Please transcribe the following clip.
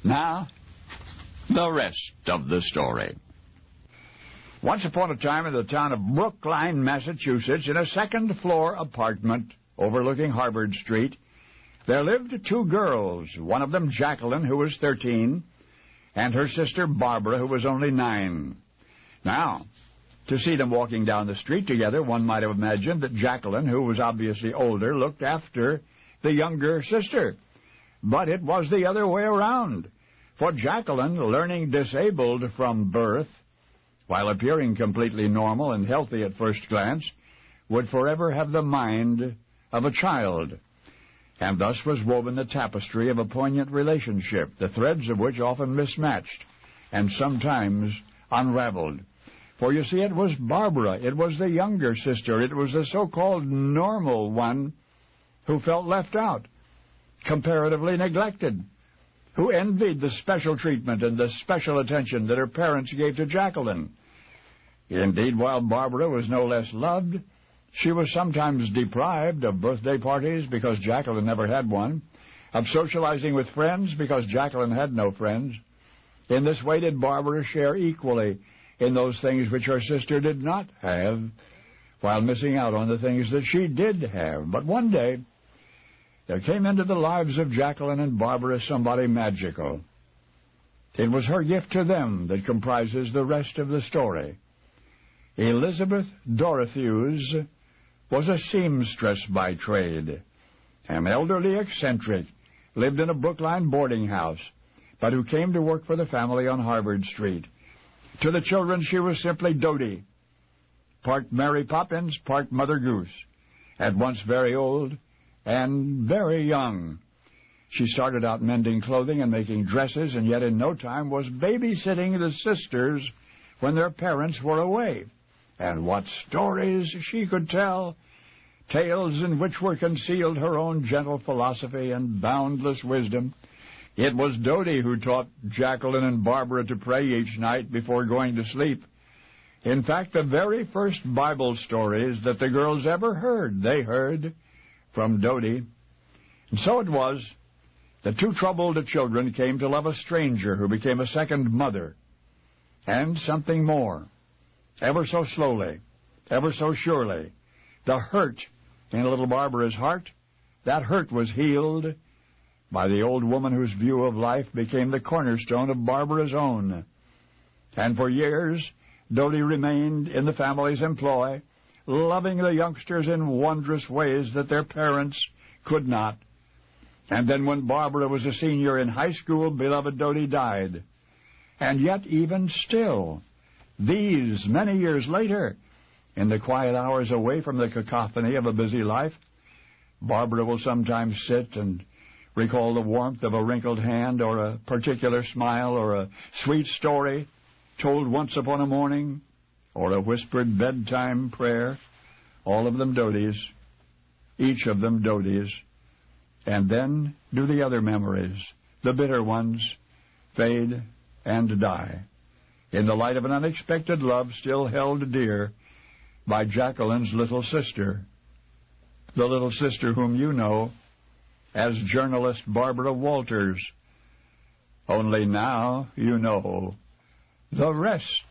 Now, the rest of the story. Once upon a time in the town of Brookline, Massachusetts, in a second-floor apartment overlooking Harvard Street, there lived two girls, one of them Jacqueline, who was 13, and her sister Barbara, who was only 9. Now, to see them walking down the street together, one might have imagined that Jacqueline, who was obviously older, looked after the younger sister. But it was the other way around, for Jacqueline, learning disabled from birth, while appearing completely normal and healthy at first glance, would forever have the mind of a child. And thus was woven the tapestry of a poignant relationship, the threads of which often mismatched and sometimes unraveled. For you see, it was Barbara, it was the younger sister, it was the so-called normal one who felt left out, comparatively neglected, who envied the special treatment and the special attention that her parents gave to Jacqueline. Indeed, while Barbara was no less loved, she was sometimes deprived of birthday parties because Jacqueline never had one, of socializing with friends because Jacqueline had no friends. In this way did Barbara share equally in those things which her sister did not have, while missing out on the things that she did have. But one day, there came into the lives of Jacqueline and Barbara somebody magical. It was her gift to them that comprises the rest of the story. Elizabeth Dorothews was a seamstress by trade. An elderly eccentric, lived in a Brookline boarding house, but who came to work for the family on Harvard Street. To the children, she was simply Dodie, part Mary Poppins, part Mother Goose, at once very old and very young. She started out mending clothing and making dresses, and yet in no time was babysitting the sisters when their parents were away. And what stories she could tell, tales in which were concealed her own gentle philosophy and boundless wisdom. It was Dodie who taught Jacqueline and Barbara to pray each night before going to sleep. In fact, the very first Bible stories that the girls ever heard, they heard from Dodie. And so it was that two troubled children came to love a stranger who became a second mother. And something more. Ever so slowly, ever so surely, the hurt in little Barbara's heart, that hurt was healed by the old woman whose view of life became the cornerstone of Barbara's own. And for years, Dodie remained in the family's employ, loving the youngsters in wondrous ways that their parents could not. And then when Barbara was a senior in high school, beloved Dodie died. And yet, even still, these many years later, in the quiet hours away from the cacophony of a busy life, Barbara will sometimes sit and recall the warmth of a wrinkled hand or a particular smile or a sweet story told once upon a morning or a whispered bedtime prayer, all of them Dodie's, each of them Dodie's. And then do the other memories, the bitter ones, fade and die in the light of an unexpected love still held dear by Jacqueline's little sister, the little sister whom you know as journalist Barbara Walters. Only now you know the rest